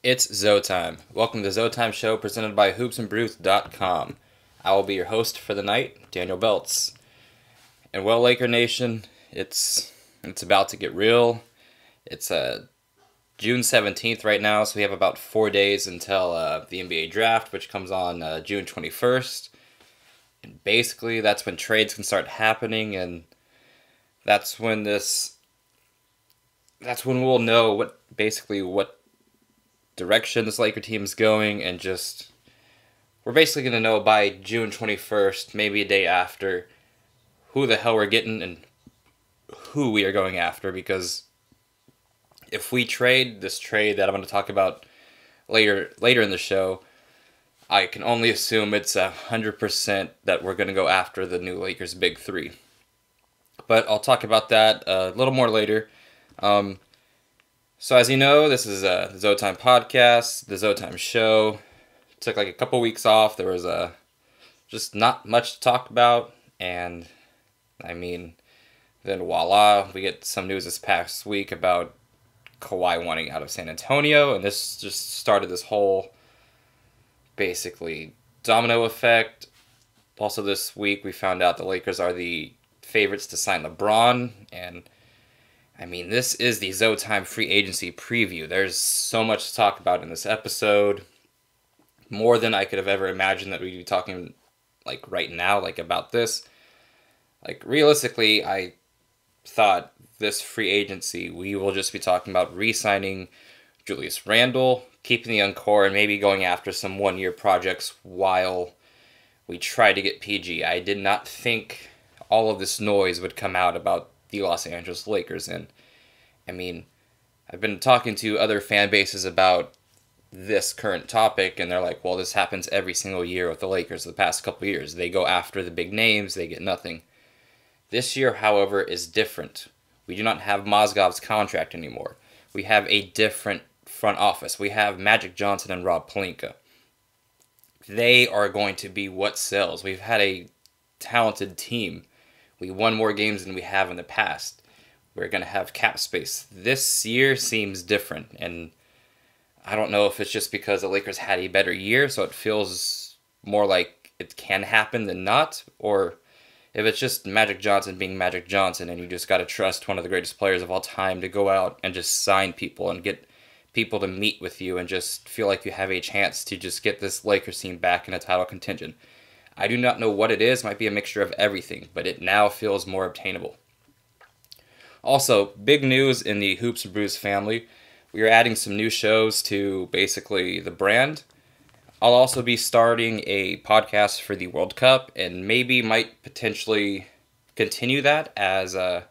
It's ZoTime. Welcome to the ZoTime show presented by HoopsNBrews.com. I will be your host for the night, Daniel Beltz. And well, Laker Nation, it's about to get real. It's June 17th right now, so we have about 4 days until the NBA draft, which comes on June 21st. And basically, that's when trades can start happening, and that's when we'll know what direction this Laker team is going, and just we're basically going to know by June 21st, maybe a day after, who the hell we're getting and who we are going after, because if we trade this trade that I'm going to talk about later in the show, I can only assume it's 100% that we're going to go after the new Lakers big three. But I'll talk about that a little more later. So as you know, this is the ZoTime podcast, the ZoTime show. Took like a couple weeks off. There was just not much to talk about, and I mean, then voila, we get some news this past week about Kawhi wanting out of San Antonio, and this just started this whole basically domino effect. Also this week we found out the Lakers are the favorites to sign LeBron, and I mean, this is the ZoTime free agency preview. There's so much to talk about in this episode. More than I could have ever imagined that we'd be talking like right now, like about this. Like realistically, I thought this free agency, we will just be talking about re-signing Julius Randle, keeping the young core, and maybe going after some one-year projects while we try to get PG. I did not think all of this noise would come out about the Los Angeles Lakers. And I mean, I've been talking to other fan bases about this current topic, and they're like, well, this happens every single year with the Lakers the past couple years. They go after the big names, they get nothing. This year, however, is different. We do not have Mozgov's contract anymore. We have a different front office. We have Magic Johnson and Rob Pelinka. They are going to be what sells. We've had a talented team. We won more games than we have in the past. We're going to have cap space. This year seems different, and I don't know if it's just because the Lakers had a better year, so it feels more like it can happen than not, or if it's just Magic Johnson being Magic Johnson, and you just got to trust one of the greatest players of all time to go out and just sign people and get people to meet with you and just feel like you have a chance to just get this Lakers team back in a title contention. I do not know what it is. It might be a mixture of everything, but it now feels more obtainable. Also, big news in the Hoops and Brews family. We are adding some new shows to basically the brand. I'll also be starting a podcast for the World Cup, and maybe might potentially continue that as the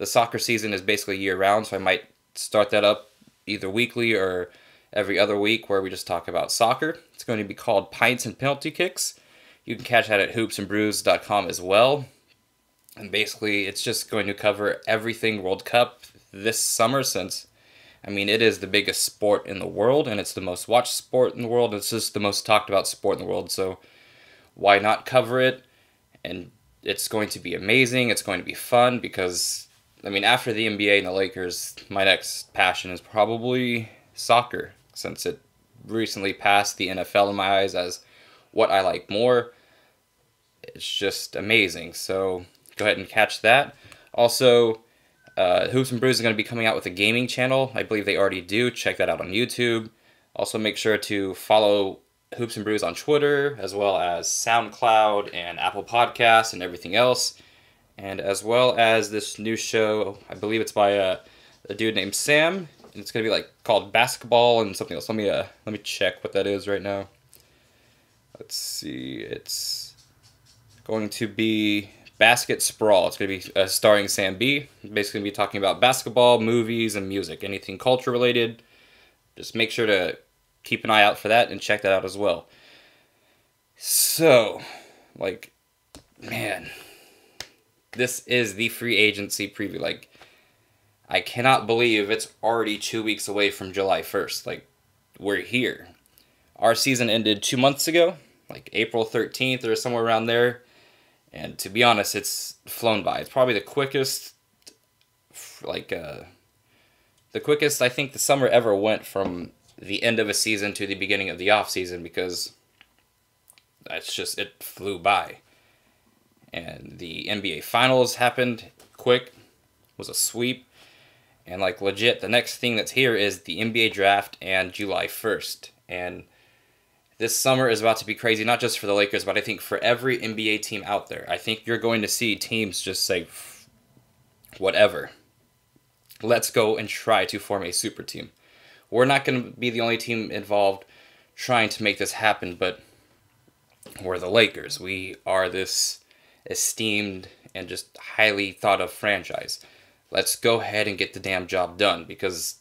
soccer season is basically year-round, so I might start that up either weekly or every other week where we just talk about soccer. It's going to be called Pints and Penalty Kicks. You can catch that at HoopsNBrews.com as well. And basically, it's just going to cover everything World Cup this summer, since, I mean, it is the biggest sport in the world, and it's the most watched sport in the world. It's just the most talked about sport in the world, so why not cover it? And it's going to be amazing. It's going to be fun because, I mean, after the NBA and the Lakers, my next passion is probably soccer, since it recently passed the NFL in my eyes as what I like more. It's just amazing. So go ahead and catch that. Also, Hoops and Brews is going to be coming out with a gaming channel. I believe they already do. Check that out on YouTube. Also, make sure to follow Hoops and Brews on Twitter, as well as SoundCloud and Apple Podcasts and everything else. And as well as this new show, I believe it's by a dude named Sam. And it's going to be like called Basketball and something else. Let me check what that is right now. Let's see. It's going to be Basket Sprawl. It's going to be starring Sam B. Basically going to be talking about basketball, movies, and music. Anything culture related. Just make sure to keep an eye out for that and check that out as well. So, like, man, this is the free agency preview. Like, I cannot believe it's already 2 weeks away from July 1st. Like, we're here. Our season ended 2 months ago, like April 13th or somewhere around there. And to be honest, it's flown by. It's probably the quickest, I think the summer ever went from the end of a season to the beginning of the off season, because it flew by. And the NBA Finals happened quick, was a sweep, and like legit, the next thing that's here is the NBA Draft and July 1st. And this summer is about to be crazy, not just for the Lakers, but I think for every NBA team out there. I think you're going to see teams just say, whatever. Let's go and try to form a super team. We're not going to be the only team involved trying to make this happen, but we're the Lakers. We are this esteemed and just highly thought of franchise. Let's go ahead and get the damn job done, because,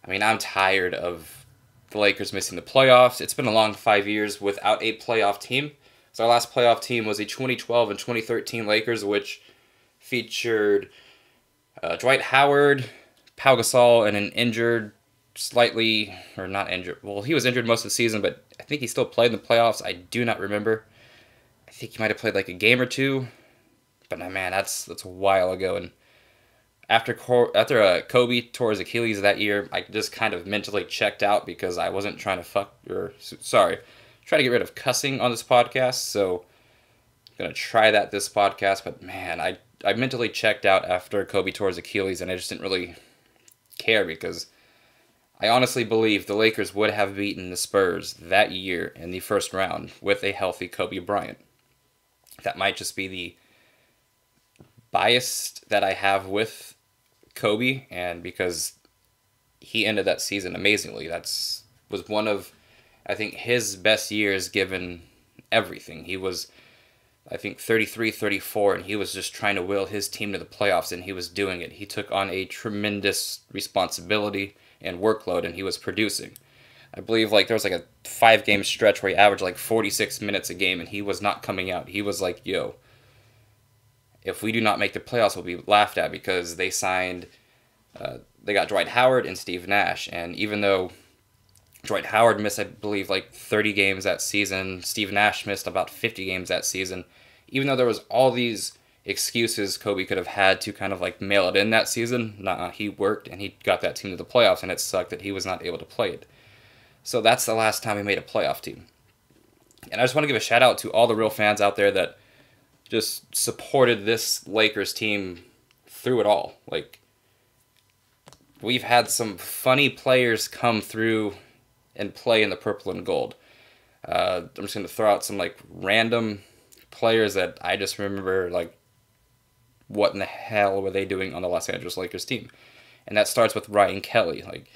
I mean, I'm tired of the Lakers missing the playoffs. It's been a long 5 years without a playoff team. So our last playoff team was the 2012 and 2013 Lakers, which featured Dwight Howard, Pau Gasol, and an injured, slightly, or not injured, well, he was injured most of the season, but I think he still played in the playoffs. I do not remember. I think he might have played like a game or two, but man, that's a while ago. And after Kobe tore his Achilles that year, I just kind of mentally checked out, because I wasn't trying to try to get rid of cussing on this podcast. So I'm going to try that this podcast. But man, I mentally checked out after Kobe tore his Achilles, and I just didn't really care, because I honestly believe the Lakers would have beaten the Spurs that year in the first round with a healthy Kobe Bryant. That might just be the bias that I have with Kobe, and because he ended that season amazingly. Was one of, I think, his best years given everything. He was, I think, 33, 34, and he was just trying to will his team to the playoffs, and he was doing it. He took on a tremendous responsibility and workload, and he was producing. I believe like there was like a 5-game stretch where he averaged like 46 minutes a game, and he was not coming out. He was like, yo, if we do not make the playoffs, we'll be laughed at, because they got Dwight Howard and Steve Nash. And even though Dwight Howard missed, I believe, like 30 games that season, Steve Nash missed about 50 games that season, even though there was all these excuses Kobe could have had to kind of like mail it in that season, he worked and he got that team to the playoffs, and it sucked that he was not able to play it. So that's the last time he made a playoff team. And I just want to give a shout out to all the real fans out there that just supported this Lakers team through it all. Like, we've had some funny players come through and play in the purple and gold. I'm just going to throw out some like random players that I just remember, like, what in the hell were they doing on the Los Angeles Lakers team? And that starts with Ryan Kelly. Like,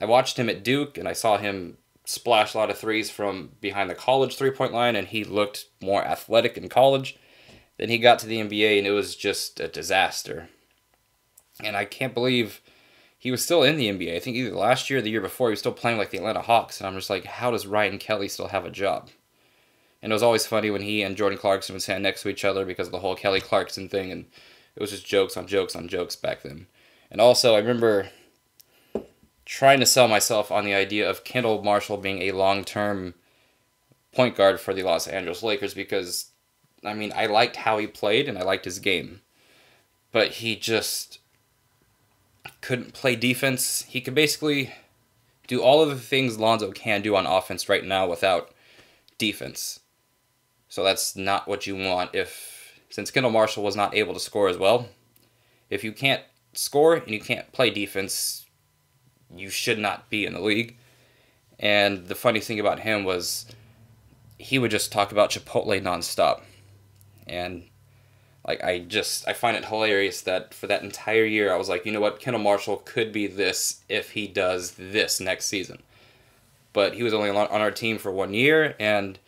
I watched him at Duke, and I saw him splash a lot of threes from behind the college three-point line, and he looked more athletic in college. Then he got to the NBA, and it was just a disaster. And I can't believe he was still in the NBA. I think either last year or the year before, he was still playing like the Atlanta Hawks. And I'm just like, how does Ryan Kelly still have a job? And it was always funny when he and Jordan Clarkson would stand next to each other because of the whole Kelly Clarkson thing. And it was just jokes on jokes on jokes back then. And also, I remember trying to sell myself on the idea of Kendall Marshall being a long-term point guard for the Los Angeles Lakers, because, I mean, I liked how he played and I liked his game. But he just couldn't play defense. He could basically do all of the things Lonzo can do on offense right now without defense. So that's not what you want since Kendall Marshall was not able to score as well. If you can't score and you can't play defense, you should not be in the league. And the funny thing about him was he would just talk about Chipotle nonstop. And like I find it hilarious that for that entire year I was like, you know what, Kendall Marshall could be this if he does this next season. But he was only on our team for 1 year, and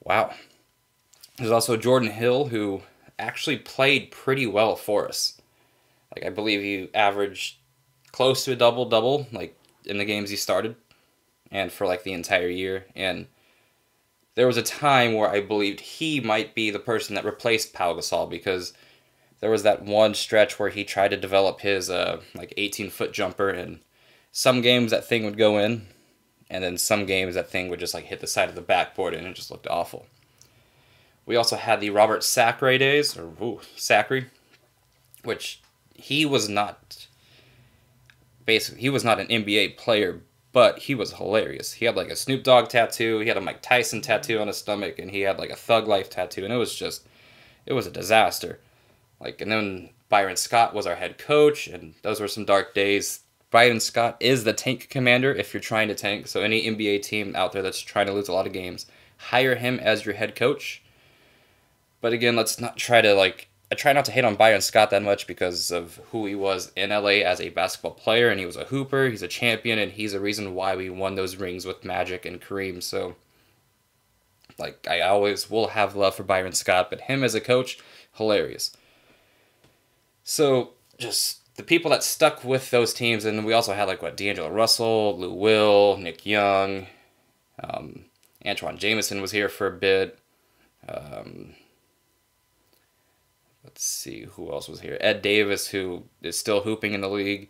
wow. There's also Jordan Hill, who actually played pretty well for us. Like, I believe he averaged close to a double-double, like, in the games he started, and for, like, the entire year. And there was a time where I believed he might be the person that replaced Pau Gasol, because there was that one stretch where he tried to develop his, 18-foot jumper, and some games that thing would go in, and then some games that thing would just, like, hit the side of the backboard, and it just looked awful. We also had the Robert Sacre days, Sacre, which he was not an NBA player, but he was hilarious. He had like a Snoop Dogg tattoo, he had a Mike Tyson tattoo on his stomach, and he had like a Thug Life tattoo, and it was a disaster. Like, and then Byron Scott was our head coach, and those were some dark days. Byron Scott is the tank commander if you're trying to tank, so any NBA team out there that's trying to lose a lot of games, hire him as your head coach. But again, let's not try to I try not to hate on Byron Scott that much because of who he was in LA as a basketball player, and he was a hooper, he's a champion, and he's a reason why we won those rings with Magic and Kareem. So, like, I always will have love for Byron Scott, but him as a coach, hilarious. So, just the people that stuck with those teams, and we also had, D'Angelo Russell, Lou Will, Nick Young, Antoine Jameson was here for a bit. Let's see who else was here. Ed Davis, who is still hooping in the league.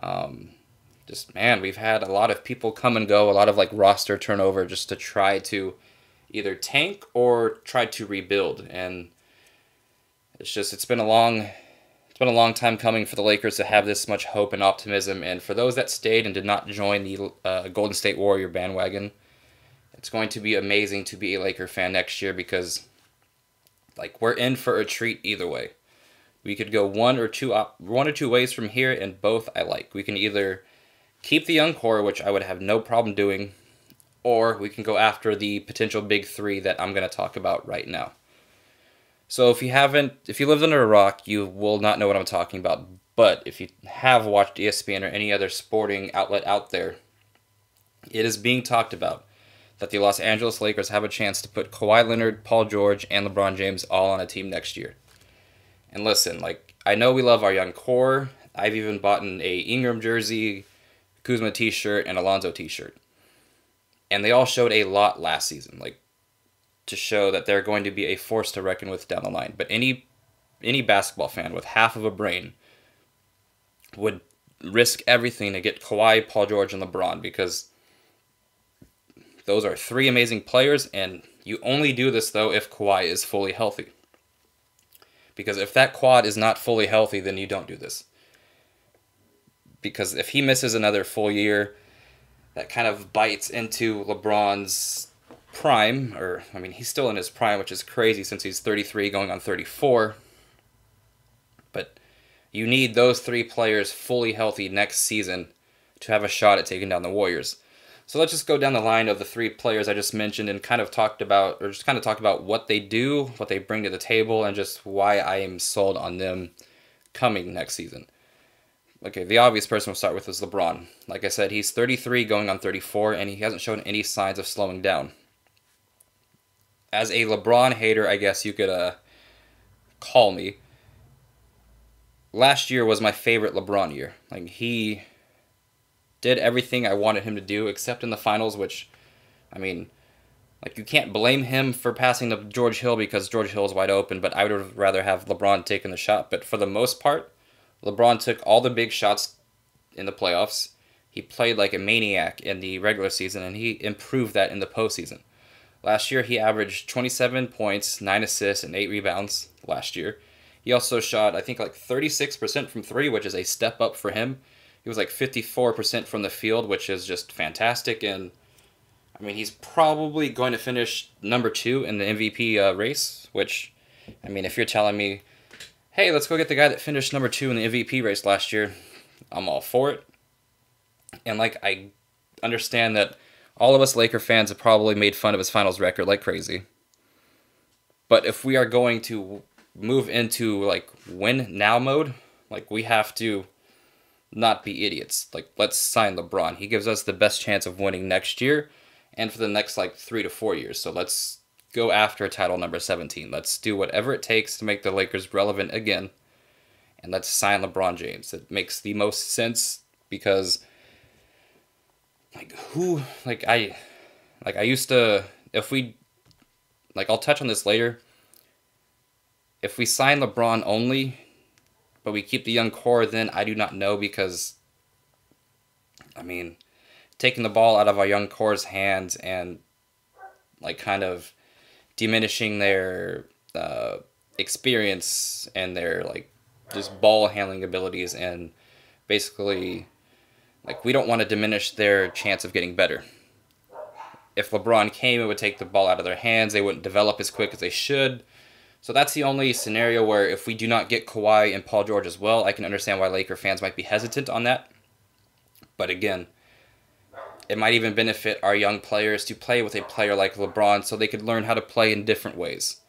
We've had a lot of people come and go, a lot of roster turnover just to try to either tank or try to rebuild. And it's been a long time coming for the Lakers to have this much hope and optimism. And for those that stayed and did not join the Golden State Warrior bandwagon, it's going to be amazing to be a Laker fan next year because we're in for a treat either way. We could go one or two ways from here, and both I like. We can either keep the young core, which I would have no problem doing, or we can go after the potential big three that I'm going to talk about right now. So if you lived under a rock, you will not know what I'm talking about. But if you have watched ESPN or any other sporting outlet out there, it is being talked about that the Los Angeles Lakers have a chance to put Kawhi Leonard, Paul George, and LeBron James all on a team next year. And listen, I know we love our young core. I've even bought a Ingram jersey, Kuzma t-shirt, and Alonzo t-shirt. And they all showed a lot last season, to show that they're going to be a force to reckon with down the line. But any basketball fan with half of a brain would risk everything to get Kawhi, Paul George, and LeBron because those are three amazing players, and you only do this, though, if Kawhi is fully healthy. Because if that quad is not fully healthy, then you don't do this. Because if he misses another full year, that kind of bites into LeBron's prime, he's still in his prime, which is crazy since he's 33 going on 34. But you need those three players fully healthy next season to have a shot at taking down the Warriors. So let's just go down the line of the three players I just mentioned and kind of talk about what they do, what they bring to the table, and just why I am sold on them coming next season. Okay, the obvious person we'll start with is LeBron. Like I said, he's 33 going on 34, and he hasn't shown any signs of slowing down. As a LeBron hater, I guess you could call me. Last year was my favorite LeBron year. He did everything I wanted him to do, except in the finals, which, you can't blame him for passing to George Hill because George Hill is wide open, but I would have rather have LeBron taken the shot. But for the most part, LeBron took all the big shots in the playoffs. He played like a maniac in the regular season, and he improved that in the postseason. Last year, he averaged 27 points, 9 assists, and 8 rebounds last year. He also shot, 36% from three, which is a step up for him. He was 54% from the field, which is just fantastic. And, he's probably going to finish number 2 in the MVP race, which, if you're telling me, hey, let's go get the guy that finished number 2 in the MVP race last year, I'm all for it. And, I understand that all of us Laker fans have probably made fun of his finals record like crazy. But if we are going to move into, win now mode, we have to not be idiots. Let's sign LeBron. He gives us the best chance of winning next year and for the next 3 to 4 years. So let's go after title number 17. Let's do whatever it takes to make the Lakers relevant again, and let's sign LeBron James. It makes the most sense because I used to, if we, I'll touch on this later. If we sign LeBron only, but we keep the young core, then I do not know because, taking the ball out of our young core's hands and, kind of diminishing their experience and their, just ball handling abilities and basically, Like, we don't want to diminish their chance of getting better. If LeBron came, it would take the ball out of their hands. They wouldn't develop as quick as they should. So that's the only scenario where if we do not get Kawhi and Paul George as well, I can understand why Laker fans might be hesitant on that. But again, it might even benefit our young players to play with a player like LeBron so they could learn how to play in different ways.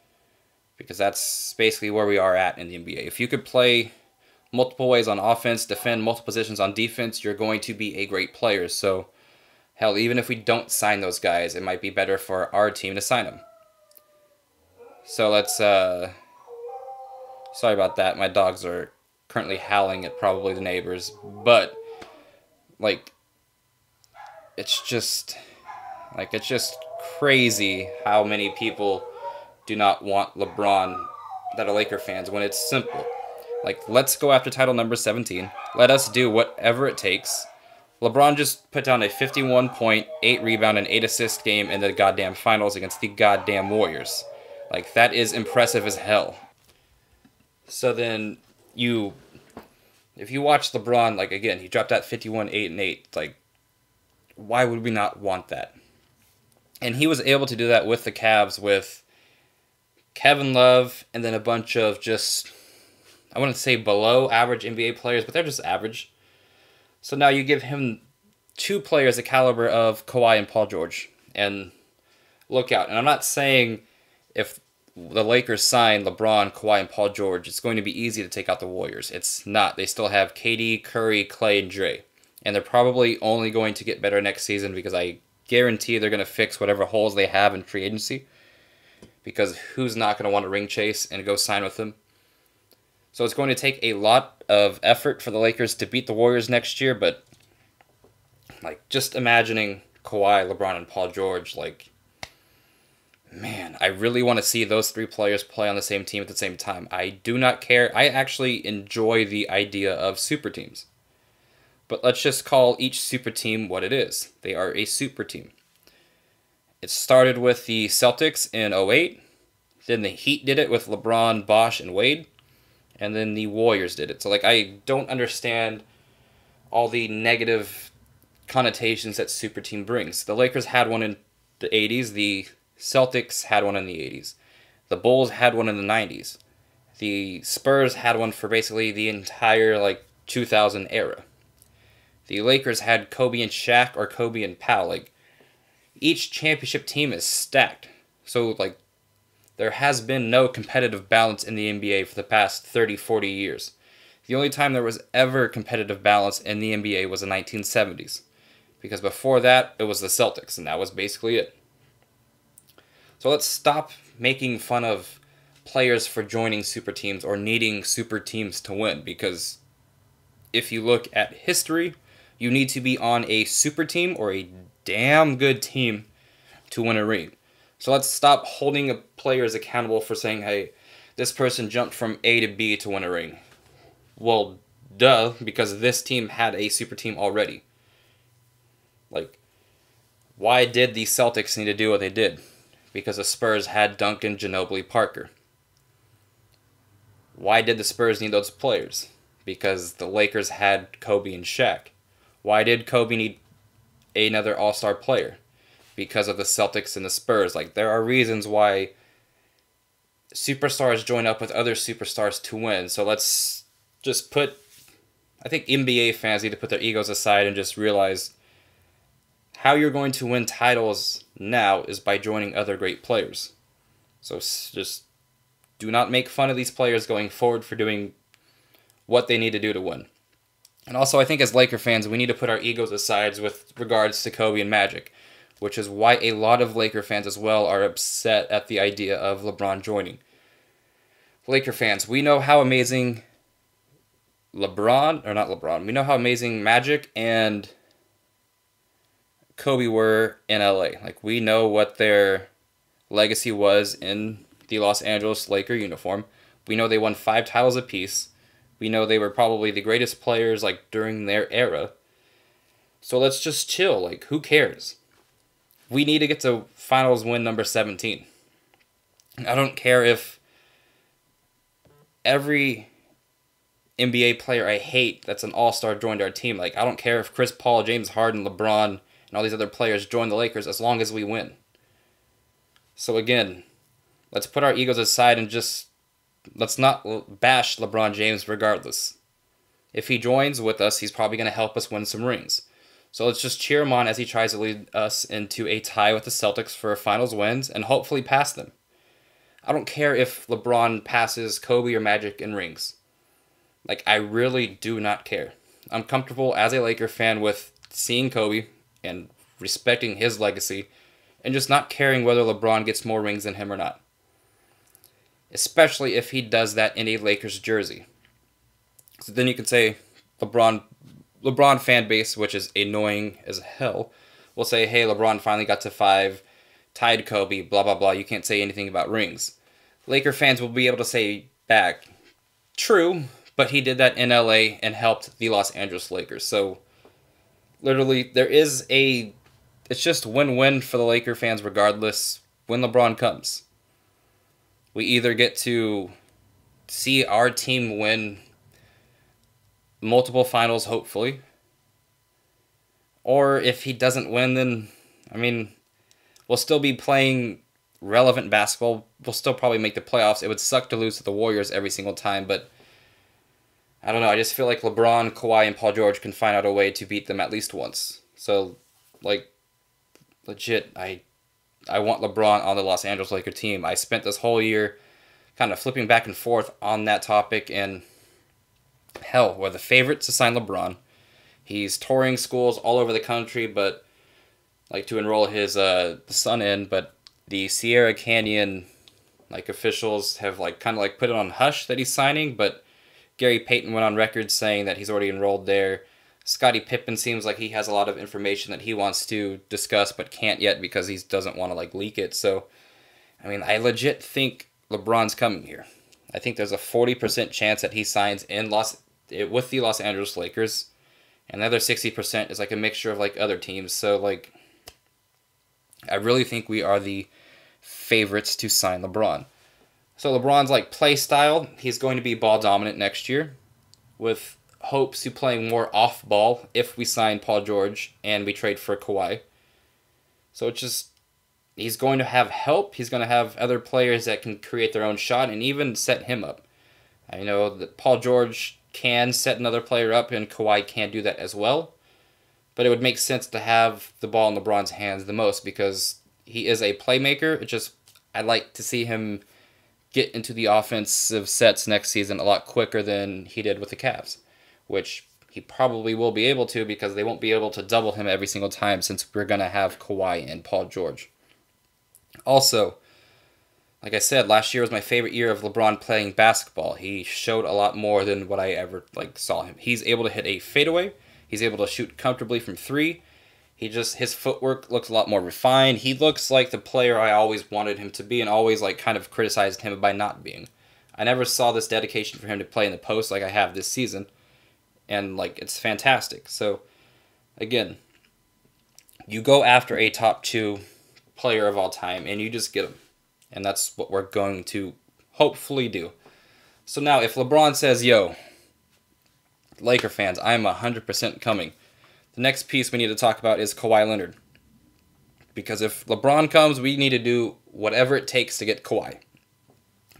Because that's basically where we are at in the NBA. If you could play multiple ways on offense, defend multiple positions on defense, you're going to be a great player. So, hell, even if we don't sign those guys, it might be better for our team to sign them. So let's, sorry about that. My dogs are currently howling at probably the neighbors. But, like, it's just crazy how many people do not want LeBron that are Laker fans when it's simple. Like, let's go after title number 17. Let us do whatever it takes. LeBron just put down a 51-point, 8-rebound, and 8-assist game in the goddamn finals against the goddamn Warriors. Like, that is impressive as hell. So then, if you watch LeBron, like, again, he dropped that 51, 8, and 8. Like, why would we not want that? And he was able to do that with the Cavs with Kevin Love and then a bunch of just, I wouldn't say below average NBA players, but they're just average. So now you give him two players the caliber of Kawhi and Paul George. And look out. And I'm not saying if the Lakers sign LeBron, Kawhi, and Paul George, it's going to be easy to take out the Warriors. It's not. They still have KD, Curry, Clay, and Dre. And they're probably only going to get better next season because I guarantee they're going to fix whatever holes they have in free agency. Because who's not going to want to ring chase and go sign with them? So it's going to take a lot of effort for the Lakers to beat the Warriors next year. But, like, just imagining Kawhi, LeBron, and Paul George, like, man, I really want to see those three players play on the same team at the same time. I do not care. I actually enjoy the idea of super teams. But let's just call each super team what it is. They are a super team. It started with the Celtics in 2008. Then the Heat did it with LeBron, Bosh, and Wade. And then the Warriors did it. So, like, I don't understand all the negative connotations that super team brings. The Lakers had one in the 80s. The Celtics had one in the 80s. The Bulls had one in the 90s. The Spurs had one for basically the entire, like, 2000 era. The Lakers had Kobe and Shaq or Kobe and Powell. Like, each championship team is stacked. So, like, there has been no competitive balance in the NBA for the past 30, 40 years. The only time there was ever competitive balance in the NBA was the 1970s. Because before that, it was the Celtics, and that was basically it. So let's stop making fun of players for joining super teams or needing super teams to win. Because if you look at history, you need to be on a super team or a damn good team to win a ring. So let's stop holding players accountable for saying, hey, this person jumped from A to B to win a ring. Well, duh, because this team had a super team already. Like, why did the Celtics need to do what they did? Because the Spurs had Duncan, Ginobili, Parker. Why did the Spurs need those players? Because the Lakers had Kobe and Shaq. Why did Kobe need another all-star player? Because of the Celtics and the Spurs. Like, there are reasons why superstars join up with other superstars to win. So let's just I think NBA fans need to put their egos aside and just realize how you're going to win titles now is by joining other great players. So just do not make fun of these players going forward for doing what they need to do to win. And also, I think as Laker fans, we need to put our egos aside with regards to Kobe and Magic, which is why a lot of Laker fans as well are upset at the idea of LeBron joining. Laker fans, we know how amazing we know how amazing Magic and Kobe were in LA. Like, we know what their legacy was in the Los Angeles Laker uniform. We know they won 5 titles apiece. We know they were probably the greatest players, like, during their era. So let's just chill. Like, who cares? We need to get to finals win number 17. I don't care if every NBA player I hate that's an all-star joined our team. Like, I don't care if Chris Paul, James Harden, LeBron, and all these other players join the Lakers as long as we win. So again, let's put our egos aside and just let's not bash LeBron James regardless. If he joins with us, he's probably going to help us win some rings. So let's just cheer him on as he tries to lead us into a tie with the Celtics for finals wins and hopefully pass them. I don't care if LeBron passes Kobe or Magic in rings. Like, I really do not care. I'm comfortable as a Laker fan with seeing Kobe and respecting his legacy and just not caring whether LeBron gets more rings than him or not. Especially if he does that in a Lakers jersey. So then you can say LeBron fan base, which is annoying as hell, will say, hey, LeBron finally got to 5, tied Kobe, blah, blah, blah. You can't say anything about rings. Laker fans will be able to say back, true, but he did that in LA and helped the Los Angeles Lakers. So literally, it's just win-win for the Laker fans regardless when LeBron comes. We either get to see our team win multiple finals, hopefully. Or if he doesn't win, then, I mean, we'll still be playing relevant basketball. We'll still probably make the playoffs. It would suck to lose to the Warriors every single time, but I don't know. I just feel like LeBron, Kawhi, and Paul George can find out a way to beat them at least once. So, like, legit, I want LeBron on the Los Angeles Lakers team. I spent this whole year kind of flipping back and forth on that topic, and hell, we're the favorites to sign LeBron. He's touring schools all over the country, but like to enroll his son in, but the Sierra Canyon officials have kind of put it on hush that he's signing, but Gary Payton went on record saying that he's already enrolled there. Scottie Pippen seems like he has a lot of information that he wants to discuss but can't yet because he doesn't want to leak it. So, I mean, I legit think LeBron's coming here. I think there's a 40% chance that he signs with the Los Angeles Lakers, and the other 60% is a mixture of other teams. So I really think we are the favorites to sign LeBron. So LeBron's play style, he's going to be ball dominant next year, with hopes to playing more off ball if we sign Paul George and we trade for Kawhi. So it's just, he's going to have help. He's going to have other players that can create their own shot and even set him up. I know that Paul George can set another player up and Kawhi can't do that as well. But it would make sense to have the ball in LeBron's hands the most because he is a playmaker. I'd like to see him get into the offensive sets next season a lot quicker than he did with the Cavs, which he probably will be able to because they won't be able to double him every single time since we're going to have Kawhi and Paul George. Also, like I said, last year was my favorite year of LeBron playing basketball. He showed a lot more than what I ever saw him. He's able to hit a fadeaway. He's able to shoot comfortably from 3. His footwork looks a lot more refined. He looks like the player I always wanted him to be and always kind of criticized him by not being. I never saw this dedication for him to play in the post like I have this season. And it's fantastic. So again, you go after a top 2 player of all time and you just get him. And that's what we're going to hopefully do. So now if LeBron says, yo, Laker fans, I'm 100% coming, the next piece we need to talk about is Kawhi Leonard. Because if LeBron comes, we need to do whatever it takes to get Kawhi.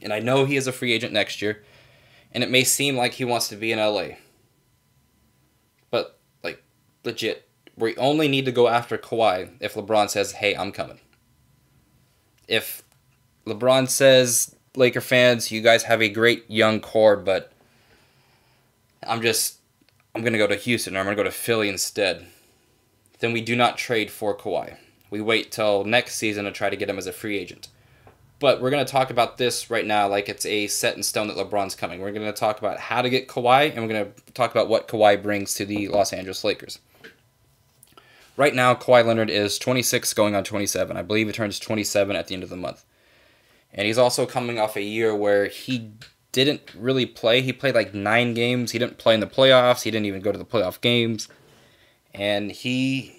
And I know he is a free agent next year, and it may seem like he wants to be in LA. But, legit, we only need to go after Kawhi if LeBron says, hey, I'm coming. If LeBron says, Laker fans, you guys have a great young core, but I'm going to go to Houston, or I'm going to go to Philly instead, then we do not trade for Kawhi. We wait till next season to try to get him as a free agent. But we're going to talk about this right now like it's a set in stone that LeBron's coming. We're going to talk about how to get Kawhi, and we're going to talk about what Kawhi brings to the Los Angeles Lakers. Right now, Kawhi Leonard is 26 going on 27. I believe he turns 27 at the end of the month. And he's also coming off a year where he didn't really play. He played 9 games. He didn't play in the playoffs. He didn't even go to the playoff games. And he's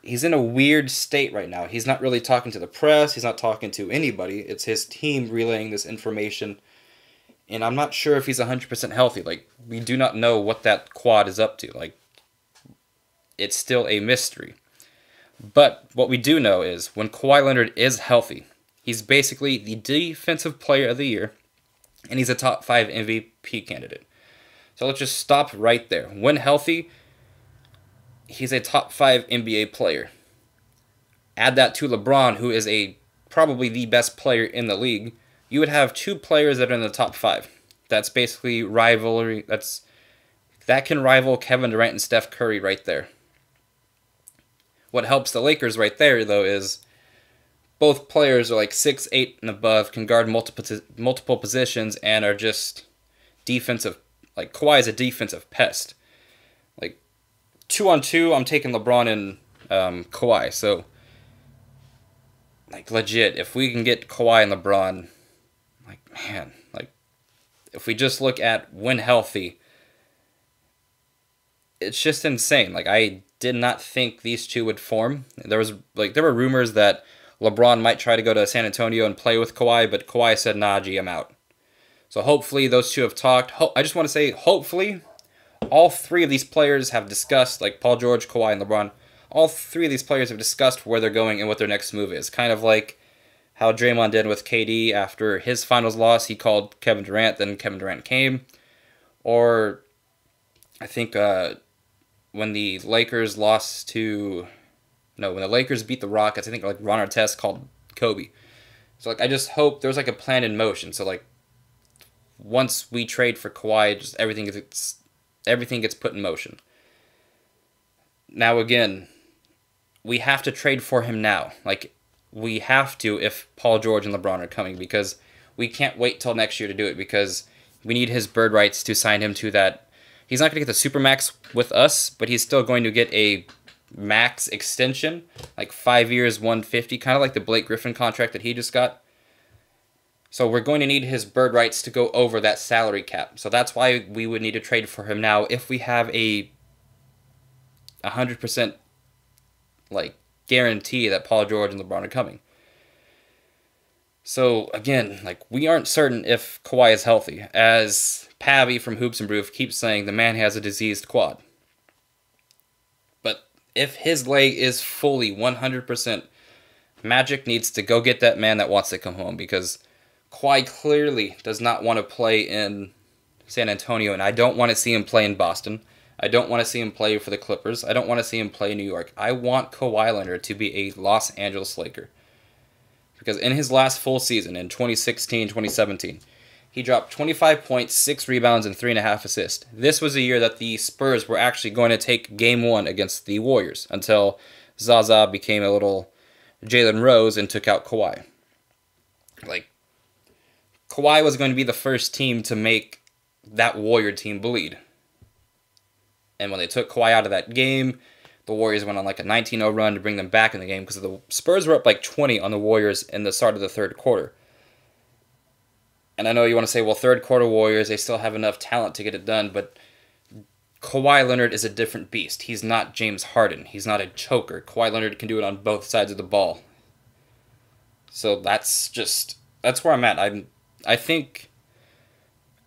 in a weird state right now. He's not really talking to the press. He's not talking to anybody. It's his team relaying this information. And I'm not sure if he's 100% healthy. Like, we do not know what that quad is up to. Like, it's still a mystery. But what we do know is when Kawhi Leonard is healthy, he's basically the defensive player of the year, and he's a top 5 MVP candidate. So let's just stop right there. When healthy, he's a top 5 NBA player. Add that to LeBron, who is probably the best player in the league. You would have 2 players that are in the top 5. That's basically rivalry. That can rival Kevin Durant and Steph Curry right there. What helps the Lakers right there, though, is both players are like 6'8" and above, can guard multiple positions, and are just defensive. Like, Kawhi is a defensive pest. Like, 2-on-2, I'm taking LeBron and Kawhi. So, like, legit, if we can get Kawhi and LeBron, like, man, like, if we just look at when healthy, it's just insane. Like, I did not think these two would form. There were rumors that LeBron might try to go to San Antonio and play with Kawhi, but Kawhi said, nah, G, I'm out. So hopefully those two have talked. I just want to say, hopefully, all 3 of these players have discussed, like Paul George, Kawhi, and LeBron, all 3 of these players have discussed where they're going and what their next move is. Kind of like how Draymond did with KD after his finals loss. He called Kevin Durant, then Kevin Durant came. Or I think when the Lakers when the Lakers beat the Rockets, I think like Ron Artest called Kobe. So like I just hope there's like a plan in motion. So like once we trade for Kawhi, just everything gets put in motion. Now again, we have to trade for him now. Like we have to if Paul George and LeBron are coming, because we can't wait till next year to do it, because we need his bird rights to sign him to that. He's not going to get the Supermax with us, but he's still going to get a max extension, like 5 years, 150, kind of like the Blake Griffin contract that he just got. So we're going to need his bird rights to go over that salary cap. So that's why we would need to trade for him now if we have a 100% like guarantee that Paul George and LeBron are coming. So again, like we aren't certain if Kawhi is healthy. As Pavy from HoopsNBrews keeps saying, the man has a diseased quad. But if his leg is fully 100%, Magic needs to go get that man that wants to come home, because Kawhi clearly does not want to play in San Antonio, and I don't want to see him play in Boston. I don't want to see him play for the Clippers. I don't want to see him play in New York. I want Kawhi Leonard to be a Los Angeles Laker. Because in his last full season, in 2016-2017, he dropped 25 points, 6 rebounds, and 3.5 assists. This was a year that the Spurs were actually going to take Game 1 against the Warriors, until Zaza became a little Jalen Rose and took out Kawhi. Like, Kawhi was going to be the first team to make that Warrior team bleed. And when they took Kawhi out of that game, the Warriors went on like a 19-0 run to bring them back in the game, because the Spurs were up like 20 on the Warriors in the start of the third quarter. And I know you want to say, well, third quarter Warriors, they still have enough talent to get it done, but Kawhi Leonard is a different beast. He's not James Harden. He's not a choker. Kawhi Leonard can do it on both sides of the ball. So that's where I'm at. I think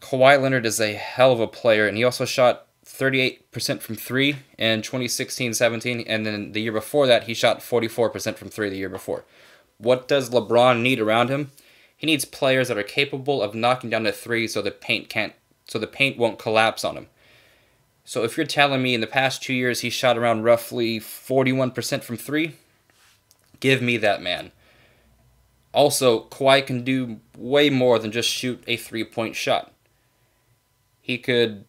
Kawhi Leonard is a hell of a player, and he also shot 38% from 3 in 2016-17, and then the year before that, he shot 44% from 3 the year before. What does LeBron need around him? He needs players that are capable of knocking down the 3 so the paint won't collapse on him. So if you're telling me in the past 2 years he shot around roughly 41% from 3, give me that man. Also, Kawhi can do way more than just shoot a 3-point shot. He could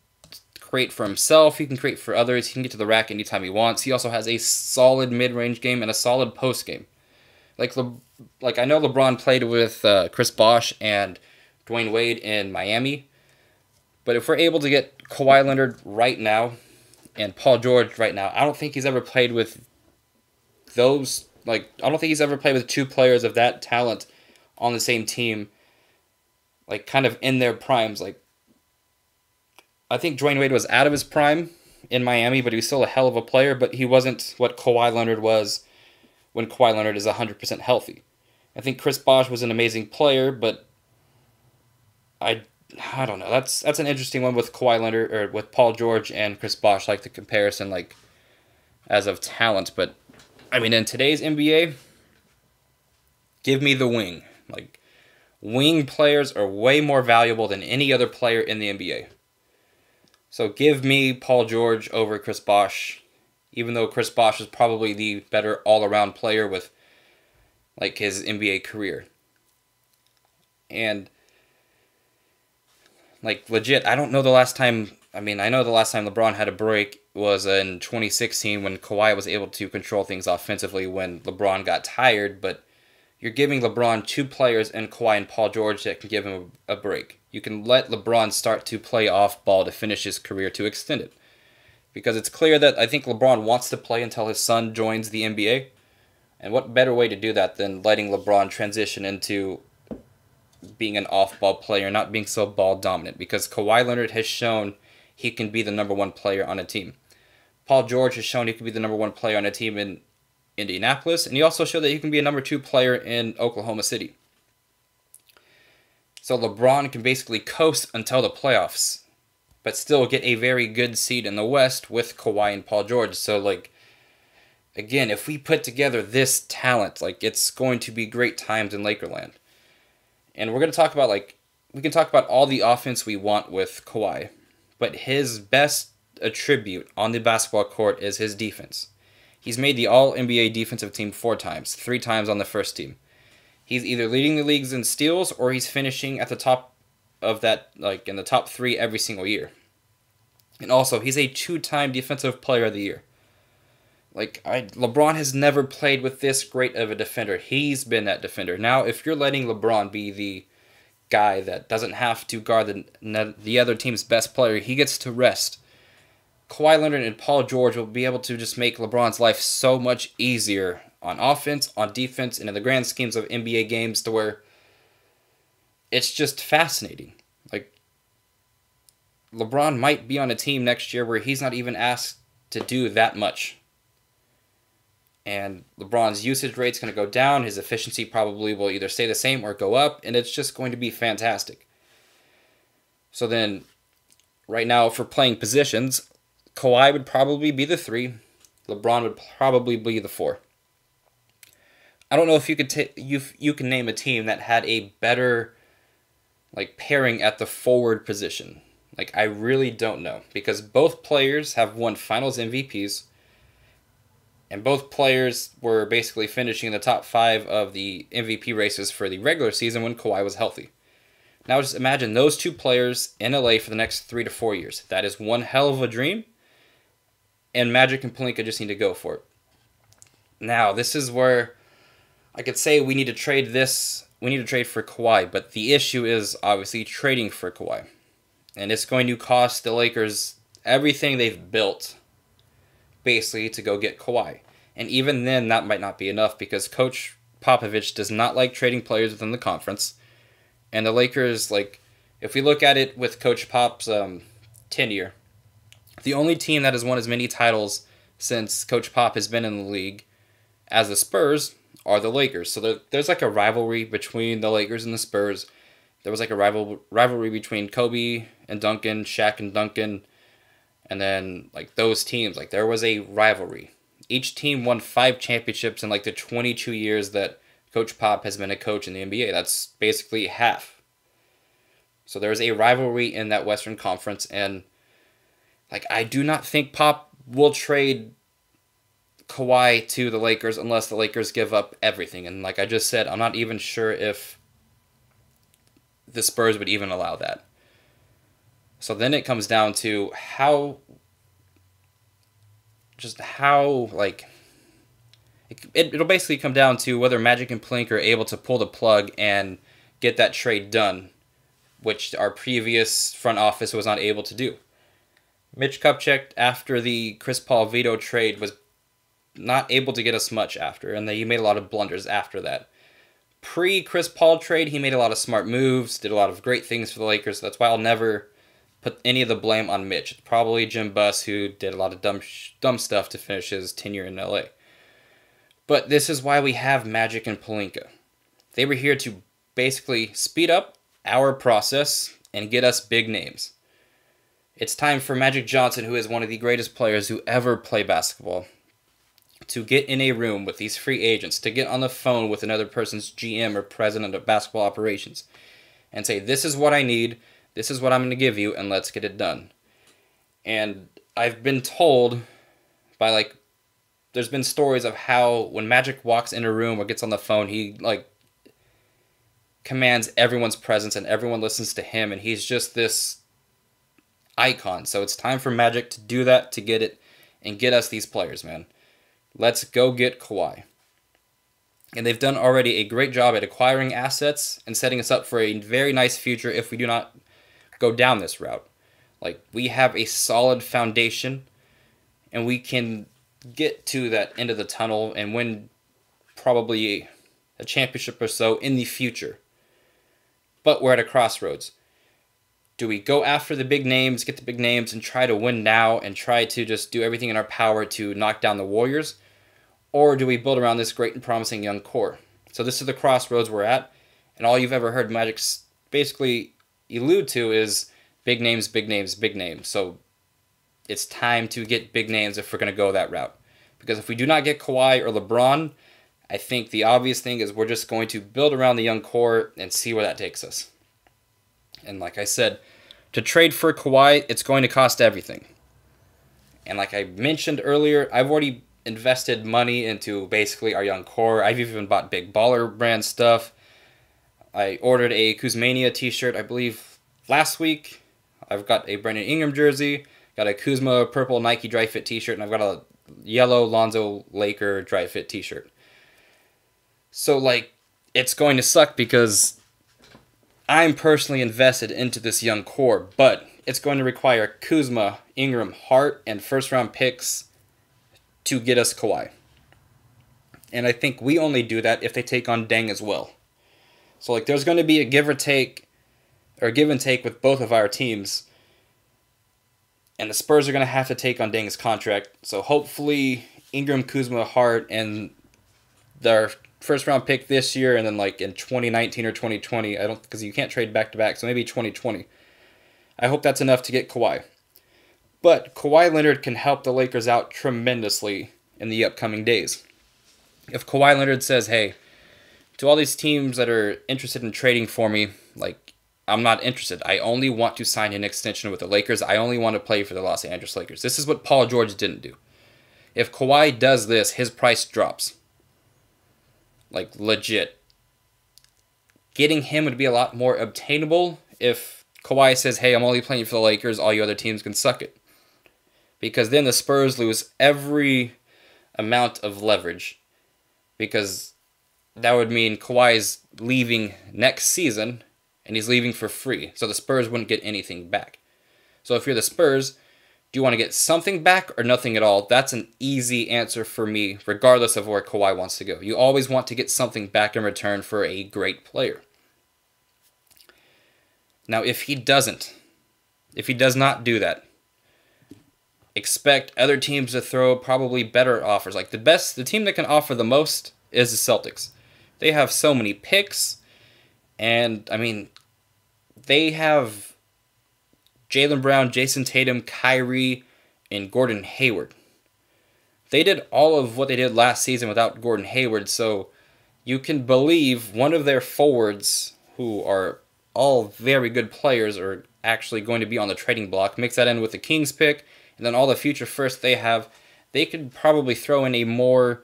create for himself, he can create for others, he can get to the rack anytime he wants. He also has a solid mid-range game and a solid post game. Like I know LeBron played with Chris Bosh and Dwayne Wade in Miami, but if we're able to get Kawhi Leonard right now and Paul George right now, I don't think he's ever played with those. Like, I don't think he's ever played with 2 players of that talent on the same team, like kind of in their primes. Like, I think Dwayne Wade was out of his prime in Miami, but he was still a hell of a player, but he wasn't what Kawhi Leonard was when Kawhi Leonard is 100% healthy. I think Chris Bosh was an amazing player, but I don't know. That's an interesting one with Kawhi Leonard or with Paul George and Chris Bosh, like the comparison, like as of talent. But I mean, in today's NBA, give me the wing. Like wing players are way more valuable than any other player in the NBA. So give me Paul George over Chris Bosh, even though Chris Bosh is probably the better all-around player with like his NBA career. And like legit, I don't know the last time. I mean, I know the last time LeBron had a break was in 2016 when Kawhi was able to control things offensively when LeBron got tired, but you're giving LeBron two players in Kawhi and Paul George that can give him a break. You can let LeBron start to play off ball to finish his career to extend it. Because it's clear that I think LeBron wants to play until his son joins the NBA. And what better way to do that than letting LeBron transition into being an off-ball player, not being so ball dominant? Because Kawhi Leonard has shown he can be the number one player on a team. Paul George has shown he can be the number one player on a team in Indianapolis, and he also showed that he can be a number two player in Oklahoma City. So LeBron can basically coast until the playoffs, but still get a very good seed in the West with Kawhi and Paul George. So, like, again, if we put together this talent, like, it's going to be great times in Lakerland. And we're going to talk about, like, we can talk about all the offense we want with Kawhi, but his best attribute on the basketball court is his defense. He's made the All-NBA defensive team 4 times, 3 times on the first team. He's either leading the leagues in steals or he's finishing at the top of that, like in the top 3 every single year. And also, he's a 2-time Defensive Player of the Year. Like, LeBron has never played with this great of a defender. He's been that defender. Now, if you're letting LeBron be the guy that doesn't have to guard the other team's best player, he gets to rest. Kawhi Leonard and Paul George will be able to just make LeBron's life so much easier on offense, on defense, and in the grand schemes of NBA games to where it's just fascinating. Like, LeBron might be on a team next year where he's not even asked to do that much. And LeBron's usage rate's going to go down. His efficiency probably will either stay the same or go up, and it's just going to be fantastic. So then, right now, for playing positions, Kawhi would probably be the 3. LeBron would probably be the 4. I don't know if you could you can name a team that had a better like pairing at the forward position. Like, I really don't know, because both players have won Finals MVPs, and both players were basically finishing in the top 5 of the MVP races for the regular season when Kawhi was healthy. Now just imagine those 2 players in LA for the next 3 to 4 years. That is one hell of a dream. And Magic and Pelinka just need to go for it. Now, this is where I could say we need to trade this. We need to trade for Kawhi. But the issue is obviously trading for Kawhi. And it's going to cost the Lakers everything they've built, basically, to go get Kawhi. And even then, that might not be enough, because Coach Popovich does not like trading players within the conference. And the Lakers, like, if we look at it with Coach Pop's tenure, the only team that has won as many titles since Coach Pop has been in the league as the Spurs are the Lakers. So there's like a rivalry between the Lakers and the Spurs. There was like a rivalry between Kobe and Duncan, Shaq and Duncan, and then like those teams. Like, there was a rivalry. Each team won 5 championships in like the 22 years that Coach Pop has been a coach in the NBA. That's basically half. So there's a rivalry in that Western Conference, and like, I do not think Pop will trade Kawhi to the Lakers unless the Lakers give up everything. And like I just said, I'm not even sure if the Spurs would even allow that. So then it comes down to how, like, it'll basically come down to whether Magic and Pelinka are able to pull the plug and get that trade done, which our previous front office was not able to do. Mitch Kupchak, after the Chris Paul veto trade, was not able to get us much after, and he made a lot of blunders after that. Pre-Chris Paul trade, he made a lot of smart moves, did a lot of great things for the Lakers. That's why I'll never put any of the blame on Mitch. It's probably Jim Buss, who did a lot of dumb stuff to finish his tenure in LA. But this is why we have Magic and Pelinka. They were here to basically speed up our process and get us big names. It's time for Magic Johnson, who is one of the greatest players who ever play basketball, to get in a room with these free agents, to get on the phone with another person's GM or president of basketball operations, and say, this is what I need, this is what I'm going to give you, and let's get it done. And I've been told by, there's been stories of how when Magic walks in a room or gets on the phone, he, commands everyone's presence and everyone listens to him, and he's just this icon. So it's time for Magic to do that, to get it, and get us these players, man. Let's go get Kawhi. And they've done already a great job at acquiring assets and setting us up for a very nice future if we do not go down this route. We have a solid foundation, and we can get to that end of the tunnel and win probably a championship or so in the future. But we're at a crossroads. Do we go after the big names, get the big names, and try to win now and try to just do everything in our power to knock down the Warriors? Or do we build around this great and promising young core? So this is the crossroads we're at, and all you've ever heard Magic basically allude to is big names, big names, big names. So it's time to get big names if we're going to go that route. Because if we do not get Kawhi or LeBron, I think the obvious thing is we're just going to build around the young core and see where that takes us. And like I said, to trade for Kawhi, it's going to cost everything. And like I mentioned earlier, I've already invested money into basically our young core. I've even bought big baller brand stuff. I ordered a Kuzmania t-shirt, I believe, last week. I've got a Brandon Ingram jersey, got a Kuzma purple Nike dry fit t-shirt, and I've got a yellow Lonzo Laker dry fit t-shirt. So, it's going to suck because I'm personally invested into this young core, but it's going to require Kuzma, Ingram, Hart, and first-round picks to get us Kawhi. And I think we only do that if they take on Deng as well. So, there's going to be a give and take with both of our teams. And the Spurs are going to have to take on Deng's contract. So, hopefully, Ingram, Kuzma, Hart, and their first-round pick this year, and then, in 2019 or 2020, because you can't trade back-to-back, so maybe 2020. I hope that's enough to get Kawhi. But Kawhi Leonard can help the Lakers out tremendously in the upcoming days. If Kawhi Leonard says, hey, to all these teams that are interested in trading for me, I'm not interested. I only want to sign an extension with the Lakers. I only want to play for the Los Angeles Lakers. This is what Paul George didn't do. If Kawhi does this, his price drops. Legit. Getting him would be a lot more obtainable if Kawhi says, hey, I'm only playing for the Lakers, all you other teams can suck it. Because then the Spurs lose every amount of leverage. Because that would mean Kawhi's leaving next season, and he's leaving for free. So the Spurs wouldn't get anything back. So if you're the Spurs, do you want to get something back or nothing at all? That's an easy answer for me, regardless of where Kawhi wants to go. You always want to get something back in return for a great player. Now, if he does not do that, expect other teams to throw probably better offers. The team that can offer the most is the Celtics. They have so many picks, and, they have Jaylen Brown, Jason Tatum, Kyrie, and Gordon Hayward. They did all of what they did last season without Gordon Hayward, so you can believe one of their forwards, who are all very good players, are actually going to be on the trading block. Mix that in with the Kings pick, and then all the future firsts they have. They could probably throw in a more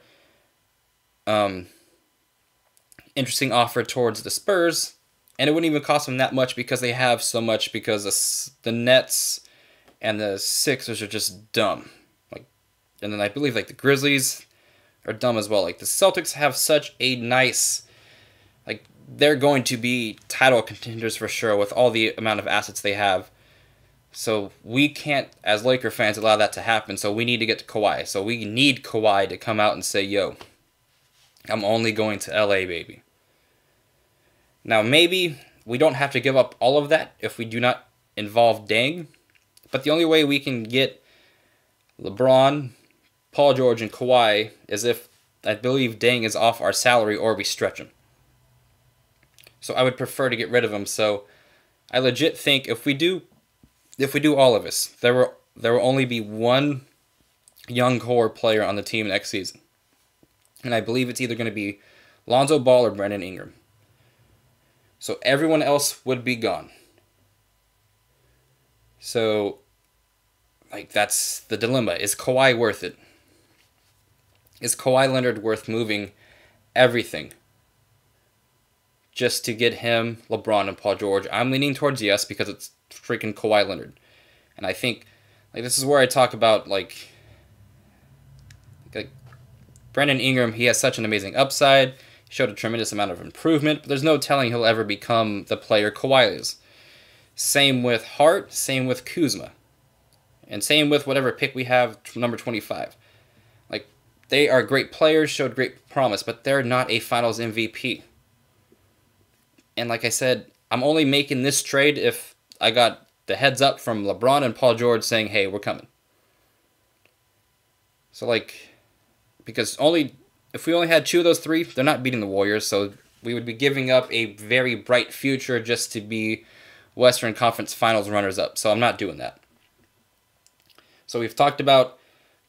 interesting offer towards the Spurs, and it wouldn't even cost them that much because they have so much, because the Nets and the Sixers are just dumb. And then I believe the Grizzlies are dumb as well. The Celtics have such a nice, they're going to be title contenders for sure with all the amount of assets they have. So we can't, as Laker fans, allow that to happen. So we need to get to Kawhi. So we need Kawhi to come out and say, yo, I'm only going to LA, baby. Now, maybe we don't have to give up all of that if we do not involve Deng. But the only way we can get LeBron, Paul George, and Kawhi is if, I believe, Deng is off our salary or we stretch him. So I would prefer to get rid of him. So I legit think if we do all of this, there will only be one young core player on the team next season. And I believe it's either going to be Lonzo Ball or Brandon Ingram. So everyone else would be gone. So, like, that's the dilemma. Is Kawhi worth it? Is Kawhi Leonard worth moving everything just to get him, LeBron, and Paul George? I'm leaning towards yes, because it's freaking Kawhi Leonard. And I think, like, this is where I talk about, like Brandon Ingram, he has such an amazing upside. He showed a tremendous amount of improvement, but there's no telling he'll ever become the player Kawhi is. Same with Hart, same with Kuzma. And same with whatever pick we have, number 25. Like, they are great players, showed great promise, but they're not a Finals MVP. And like I said, I'm only making this trade if I got the heads up from LeBron and Paul George saying, hey, we're coming. So, like, because if we only had two of those three, they're not beating the Warriors, so we would be giving up a very bright future just to be Western Conference Finals runners-up. So I'm not doing that. So we've talked about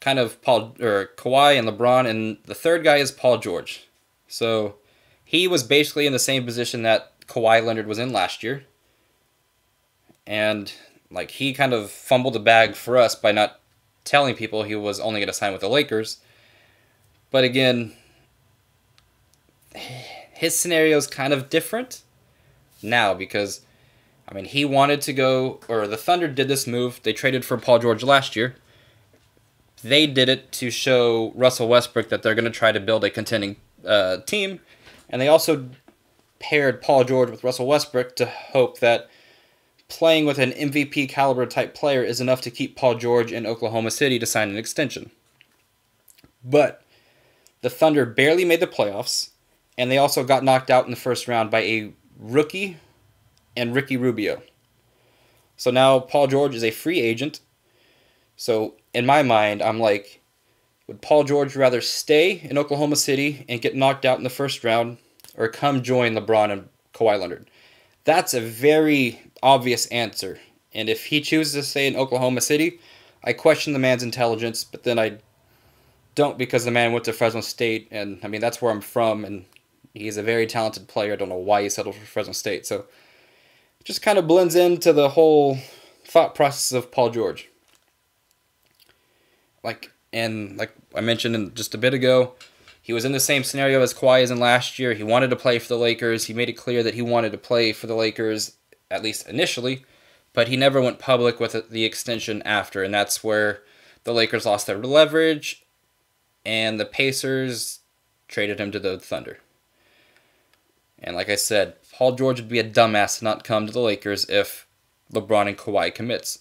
kind of Kawhi and LeBron, and the third guy is Paul George. So he was basically in the same position that Kawhi Leonard was in last year. And like he kind of fumbled the bag for us by not telling people he was only going to sign with the Lakers. But again, his scenario is kind of different now because, I mean, he wanted to go, or the Thunder did this move. They traded for Paul George last year. They did it to show Russell Westbrook that they're going to try to build a contending team. And they also paired Paul George with Russell Westbrook to hope that playing with an MVP caliber type player is enough to keep Paul George in Oklahoma City to sign an extension. But the Thunder barely made the playoffs, and they also got knocked out in the first round by a rookie and Ricky Rubio. So now Paul George is a free agent. So in my mind, I'm like, would Paul George rather stay in Oklahoma City and get knocked out in the first round or come join LeBron and Kawhi Leonard? That's a very obvious answer. And if he chooses to stay in Oklahoma City, I question the man's intelligence, but then I don't, because the man went to Fresno State, and I mean that's where I'm from, and he's a very talented player. I don't know why he settled for Fresno State. So it just kind of blends into the whole thought process of Paul George. Like I mentioned just a bit ago, he was in the same scenario as Kawhi is in last year. He wanted to play for the Lakers. He made it clear that he wanted to play for the Lakers, at least initially, but he never went public with the extension after, and that's where the Lakers lost their leverage, and the Pacers traded him to the Thunder. And like I said, Paul George would be a dumbass to not come to the Lakers if LeBron and Kawhi commits.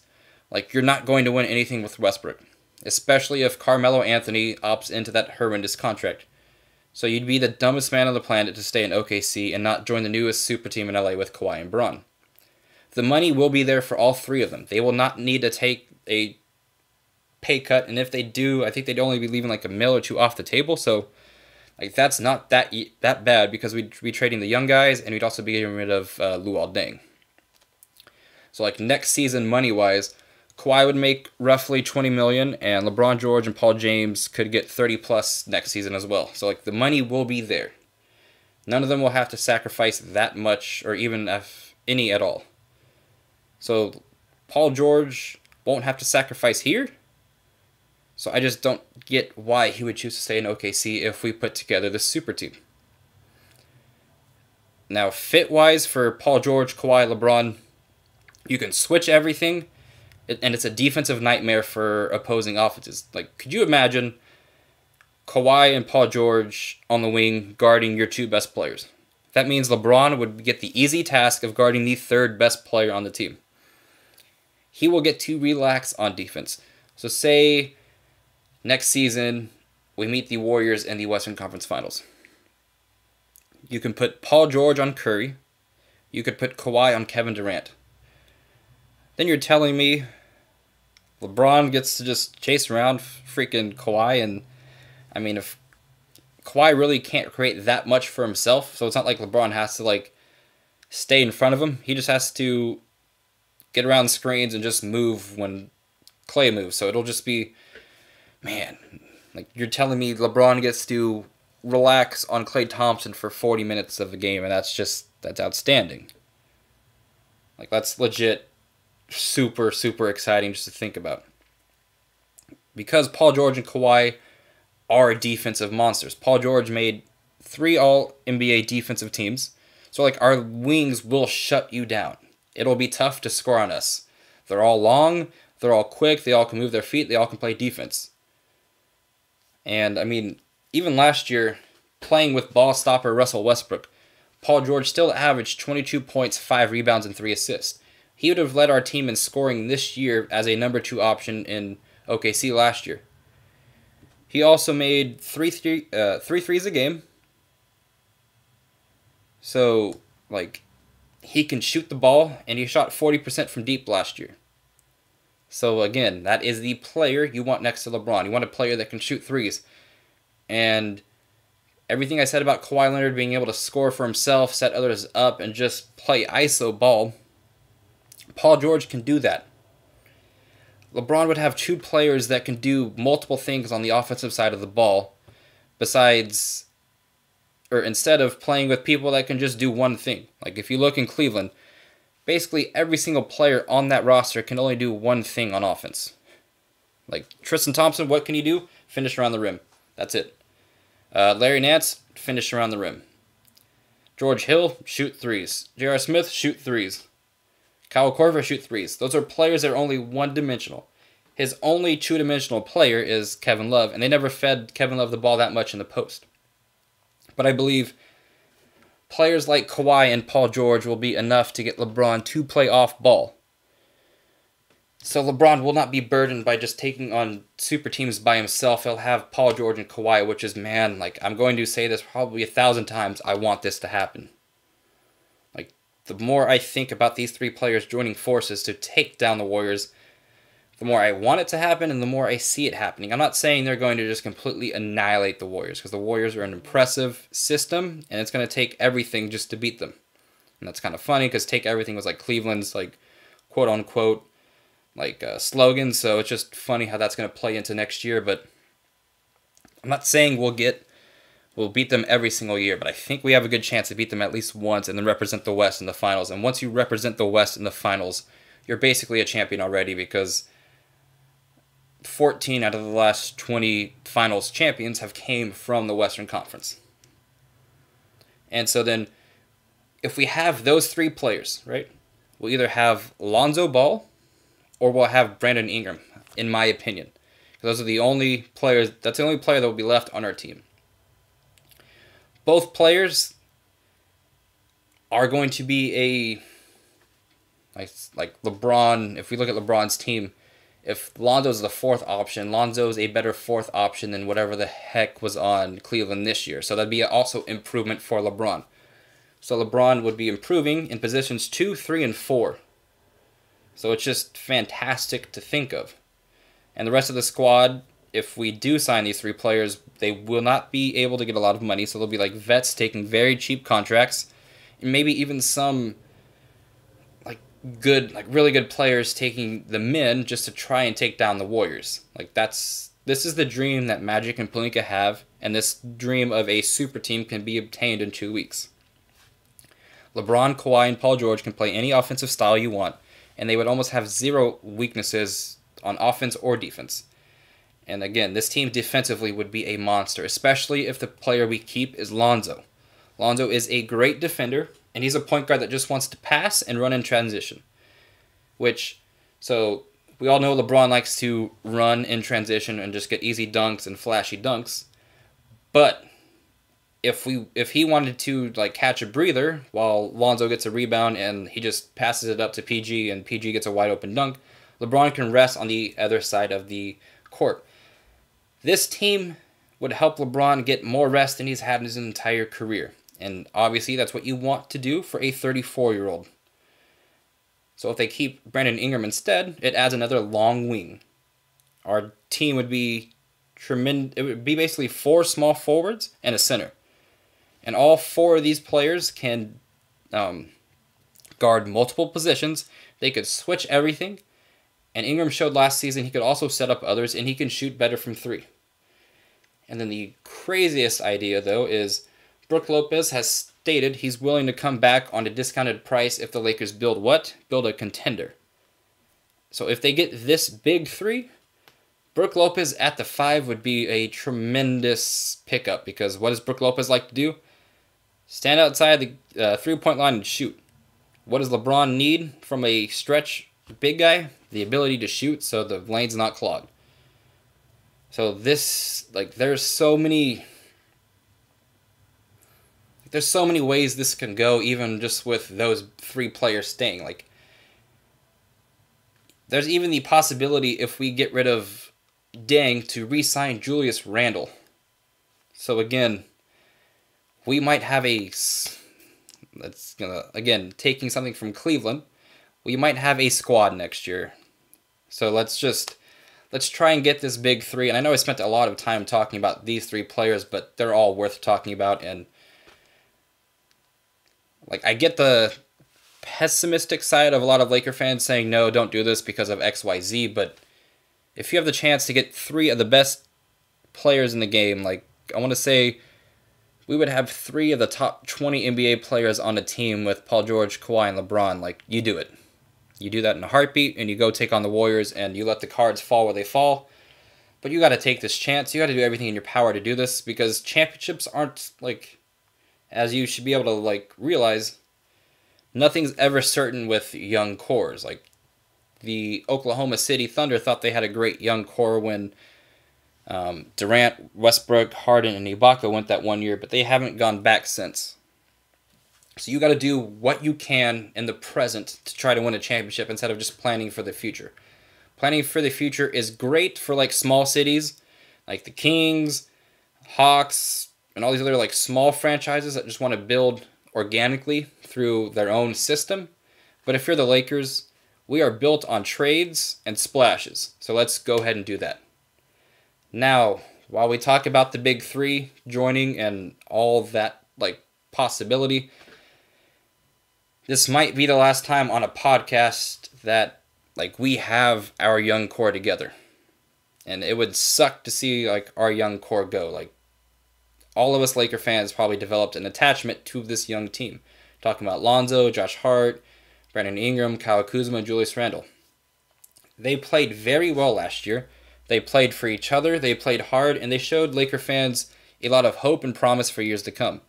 Like, you're not going to win anything with Westbrook, especially if Carmelo Anthony opts into that horrendous contract. So you'd be the dumbest man on the planet to stay in OKC and not join the newest super team in LA with Kawhi and Bron. The money will be there for all three of them. They will not need to take a pay cut, and if they do, I think they'd only be leaving like $1 million or $2 million off the table. So, like, that's not that bad because we'd be trading the young guys, and we'd also be getting rid of Luol Deng. So, like, next season, money-wise, Kawhi would make roughly $20 million, and LeBron George and Paul James could get 30+ next season as well. So, like, the money will be there. None of them will have to sacrifice that much, or even any at all. So, Paul George won't have to sacrifice here. So I just don't get why he would choose to stay in OKC if we put together this super team. Now, fit-wise for Paul George, Kawhi, LeBron, you can switch everything, and it's a defensive nightmare for opposing offenses. Like, could you imagine Kawhi and Paul George on the wing guarding your two best players? That means LeBron would get the easy task of guarding the third best player on the team. He will get to relax on defense. So say next season we meet the Warriors in the Western Conference Finals. You can put Paul George on Curry. You could put Kawhi on Kevin Durant. Then you're telling me LeBron gets to just chase around freaking Kawhi, and I mean, if Kawhi really can't create that much for himself, so it's not like LeBron has to like stay in front of him. He just has to get around screens and just move when Klay moves. So it'll just be, man, like you're telling me LeBron gets to relax on Klay Thompson for 40 minutes of a game, and that's outstanding. Like, that's legit super, super exciting just to think about. Because Paul George and Kawhi are defensive monsters. Paul George made 3 All-NBA defensive teams. So, like, our wings will shut you down. It'll be tough to score on us. They're all long. They're all quick. They all can move their feet. They all can play defense. And, I mean, even last year, playing with ball stopper Russell Westbrook, Paul George still averaged 22 points, 5 rebounds, and 3 assists. He would have led our team in scoring this year as a number 2 option in OKC last year. He also made 3 threes a game. So, like, he can shoot the ball, and he shot 40% from deep last year. So, again, that is the player you want next to LeBron. You want a player that can shoot threes. And everything I said about Kawhi Leonard being able to score for himself, set others up, and just play ISO ball, Paul George can do that. LeBron would have 2 players that can do multiple things on the offensive side of the ball, instead of playing with people that can just do one thing. Like, if you look in Cleveland, basically every single player on that roster can only do one thing on offense. Like, Tristan Thompson, what can he do? Finish around the rim. That's it. Larry Nance, finish around the rim. George Hill, shoot threes. J.R. Smith, shoot threes. Kyle Korver, shoot threes. Those are players that are only one-dimensional. His only two-dimensional player is Kevin Love, and they never fed Kevin Love the ball that much in the post. But I believe players like Kawhi and Paul George will be enough to get LeBron to play off ball. So LeBron will not be burdened by just taking on super teams by himself. He'll have Paul George and Kawhi, which is, man, like, I'm going to say this probably 1,000 times. I want this to happen. Like, the more I think about these 3 players joining forces to take down the Warriors, the more I want it to happen and the more I see it happening. I'm not saying they're going to just completely annihilate the Warriors, because the Warriors are an impressive system, and it's going to take everything just to beat them. And that's kind of funny, because take everything was like Cleveland's, like, quote-unquote, like, slogan, so it's just funny how that's going to play into next year. But I'm not saying we'll beat them every single year, but I think we have a good chance to beat them at least once and then represent the West in the finals. And once you represent the West in the finals, you're basically a champion already, because 14 out of the last 20 finals champions have came from the Western Conference. And so then, if we have those 3 players, right, we'll either have Lonzo Ball or we'll have Brandon Ingram, in my opinion. Those are the only players, that's the only player that will be left on our team. Both are going to be like LeBron. If we look at LeBron's team, if Lonzo's the 4th option, Lonzo's a better 4th option than whatever the heck was on Cleveland this year. So that'd be also improvement for LeBron. So LeBron would be improving in positions 2, 3, and 4. So it's just fantastic to think of. And the rest of the squad, if we do sign these 3 players, they will not be able to get a lot of money. So they'll be like vets taking very cheap contracts. And maybe even some really good players taking the men just to try and take down the Warriors. Like, this is the dream that Magic and Pelinka have. And this dream of a super team can be obtained in 2 weeks. LeBron, Kawhi, and Paul George can play any offensive style you want, and they would almost have 0 weaknesses on offense or defense. And again, this team defensively would be a monster, especially if the player we keep is Lonzo. Lonzo is a great defender, and he's a point guard that just wants to pass and run in transition. So we all know LeBron likes to run in transition and just get easy dunks and flashy dunks. But if he wanted to, like, catch a breather while Lonzo gets a rebound and he just passes it up to PG and PG gets a wide open dunk, LeBron can rest on the other side of the court. This team would help LeBron get more rest than he's had in his entire career. And obviously that's what you want to do for a 34-year-old. So if they keep Brandon Ingram instead, it adds another long wing. Our team would be tremendous. It would be basically 4 small forwards and a center. And all 4 of these players can guard multiple positions. They could switch everything, and Ingram showed last season he could also set up others, and he can shoot better from three. And then the craziest idea, though, is Brook Lopez has stated he's willing to come back on a discounted price if the Lakers build what? Build a contender. So if they get this big three, Brook Lopez at the 5 would be a tremendous pickup, because what does Brook Lopez like to do? Stand outside the three-point line and shoot. What does LeBron need from a stretch big guy? The ability to shoot so the lane's not clogged. So this, there's so many ways this can go, even just with those 3 players staying. There's even the possibility, if we get rid of Deng, to re-sign Julius Randle. So again, we might have taking something from Cleveland, we might have a squad next year. So let's try and get this big 3. And I know I spent a lot of time talking about these 3 players, but they're all worth talking about. And I get the pessimistic side of a lot of Laker fans saying, no, don't do this because of XYZ. But if you have the chance to get 3 of the best players in the game, I want to say we would have 3 of the top 20 NBA players on a team with Paul George, Kawhi, and LeBron. You do it. You do that in a heartbeat, and you go take on the Warriors, and you let the cards fall where they fall. But you got to take this chance. You got to do everything in your power to do this, because championships aren't, as you should be able to, realize, nothing's ever certain with young cores. The Oklahoma City Thunder thought they had a great young core when Durant, Westbrook, Harden, and Ibaka went that one year, but they haven't gone back since. So you got to do what you can in the present to try to win a championship instead of just planning for the future. Planning for the future is great for small cities like the Kings, Hawks, and all these other small franchises that just want to build organically through their own system. But if you're the Lakers, we are built on trades and splashes. So let's go ahead and do that. Now, while we talk about the big 3 joining and all that possibility, this might be the last time on a podcast that we have our young core together. And it would suck to see our young core go. All of us Laker fans probably developed an attachment to this young team. Talking about Lonzo, Josh Hart, Brandon Ingram, Kyle Kuzma, and Julius Randle. They played very well last year. They played for each other, they played hard, and they showed Laker fans a lot of hope and promise for years to come.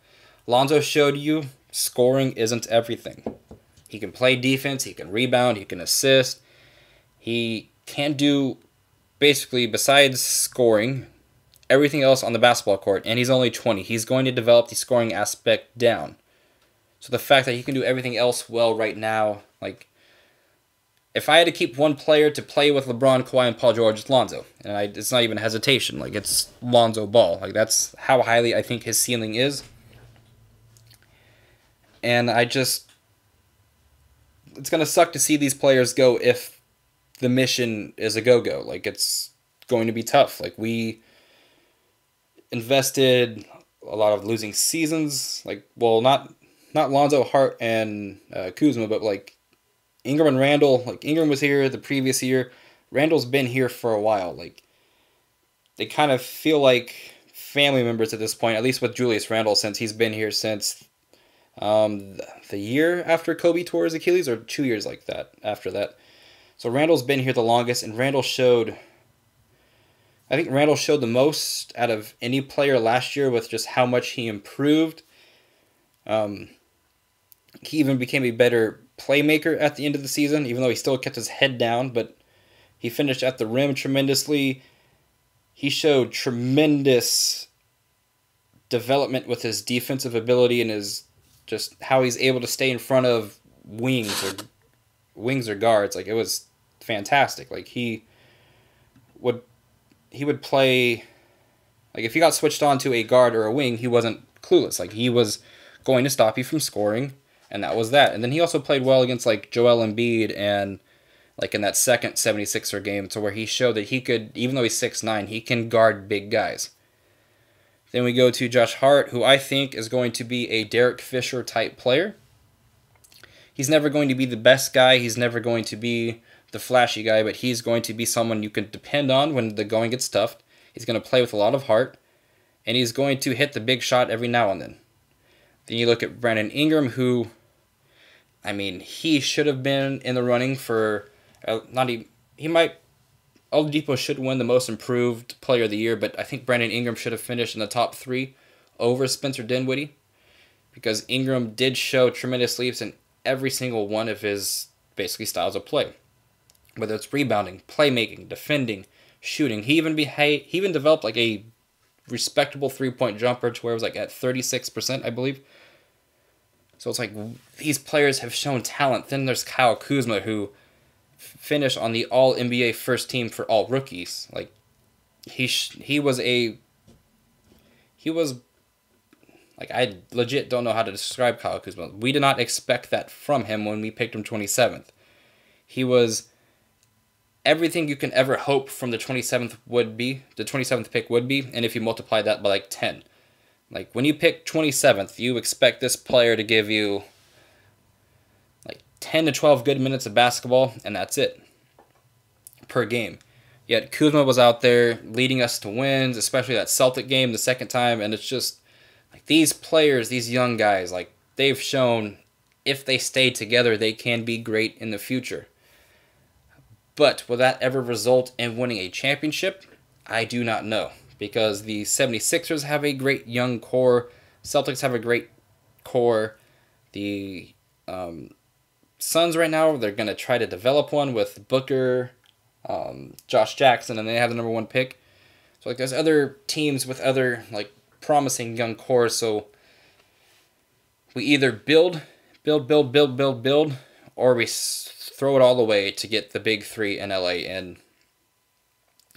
Lonzo showed you scoring isn't everything. He can play defense, he can rebound, he can assist. He can do, basically, besides scoring, everything else on the basketball court, and he's only 20. He's going to develop the scoring aspect down. So the fact that he can do everything else well right now, if I had to keep one player to play with LeBron, Kawhi, and Paul George, it's Lonzo. And it's not even a hesitation. It's Lonzo Ball. That's how highly I think his ceiling is. And it's going to suck to see these players go if the mission is a go-go. It's going to be tough. We invested a lot of losing seasons. Not Lonzo, Hart, and Kuzma, but Ingram and Randle. Ingram was here the previous year. Randle's been here for a while. They kind of feel like family members at this point, at least with Julius Randle, since he's been here since the year after Kobe tore his Achilles, or 2 years after that. So Randle's been here the longest, and I think Randle showed the most out of any player last year with just how much he improved. He even became a better playmaker at the end of the season, even though he still kept his head down, but he finished at the rim tremendously. He showed tremendous development with his defensive ability and his just how he's able to stay in front of wings or guards. It was fantastic. He would play, if he got switched on to a guard or a wing, he wasn't clueless. He was going to stop you from scoring, and that was that. And then he also played well against Joel Embiid and in that second 76er game, to where he showed that he could, even though he's 6'9", he can guard big guys. Then we go to Josh Hart, who I think is going to be a Derek Fisher type player. he's never going to be the best guy. He's never going to be the flashy guy, but he's going to be someone you can depend on when the going gets tough. He's going to play with a lot of heart, and he's going to hit the big shot every now and then. Then you look at Brandon Ingram, who, I mean, he should have been in the running for, Oladipo should win the most improved player of the year, but I think Brandon Ingram should have finished in the top 3 over Spencer Dinwiddie, because Ingram did show tremendous leaps in every single one of his basically styles of play. Whether it's rebounding, playmaking, defending, shooting. He even developed like a respectable 3-point jumper to where it was like at 36%, I believe. So it's like these players have shown talent. Then there's Kyle Kuzma, who finished on the All-NBA first team for all rookies. Like he was like, I legit don't know how to describe Kyle Kuzma. We did not expect that from him when we picked him 27th. He was everything you can ever hope from the 27th pick would be, and if you multiply that by like 10. Like, when you pick 27th, you expect this player to give you like 10 to 12 good minutes of basketball, and that's it per game. Yet Kuzma was out there leading us to wins, especially that Celtic game the second time, and it's just like these players, these young guys, like they've shown if they stay together, they can be great in the future. But will that ever result in winning a championship? I do not know, because the 76ers have a great young core. Celtics have a great core. The Suns right now, they're going to try to develop one with Booker, Josh Jackson, and they have the number 1 pick. So like there's other teams with other like promising young cores, so we either build, or we throw it all away to get the big 3 in LA. And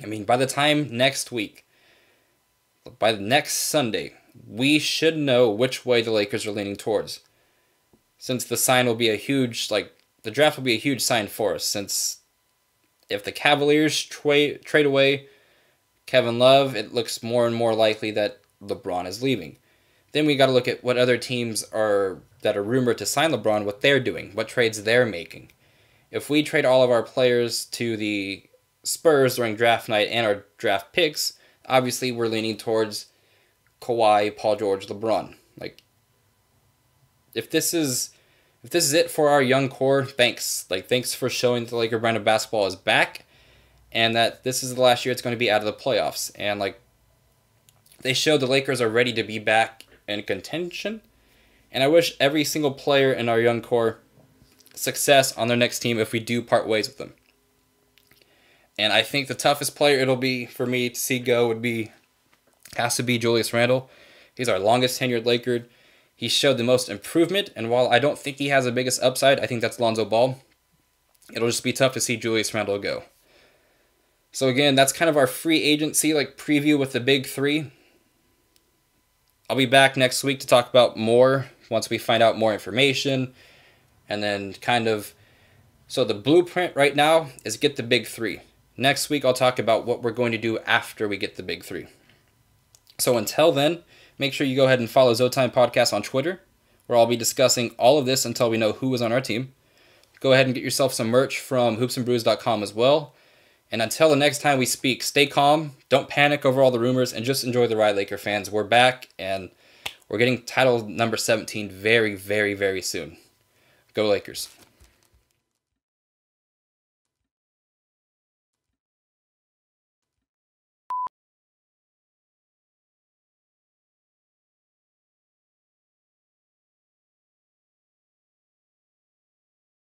I mean, by the time next week, by the next Sunday, we should know which way the Lakers are leaning towards. Since the sign will be a huge, the draft will be a huge sign for us. Since if the Cavaliers trade away Kevin Love, it looks more and more likely that LeBron is leaving. Then we got to look at what other teams that are rumored to sign LeBron, what they're doing, what trades they're making. If we trade all of our players to the Spurs during draft night and our draft picks, obviously we're leaning towards Kawhi, Paul George, LeBron. Like, if this is it for our young core, thanks. Thanks for showing the Laker brand of basketball is back, and that this is the last year it's going to be out of the playoffs. And they showed the Lakers are ready to be back in contention. And I wish every single player in our young core success on their next team if we do part ways with them. And I think the toughest player it'll be for me to see go has to be Julius Randle. He's our longest tenured Laker. He showed the most improvement, and while I don't think he has the biggest upside, I think that's Lonzo Ball. It'll just be tough to see Julius Randle go. So again, that's kind of our free agency preview with the big 3. I'll be back next week to talk about more once we find out more information. And then so the blueprint right now is get the big 3. Next week, I'll talk about what we're going to do after we get the big 3. So until then, make sure you go ahead and follow ZoTime Podcast on Twitter, where I'll be discussing all of this until we know who is on our team. Go ahead and get yourself some merch from HoopsNBrews.com as well. And until the next time we speak, stay calm, don't panic over all the rumors, and just enjoy the ride, Laker fans. We're back, and we're getting title number 17 very, very, very soon. Go Lakers.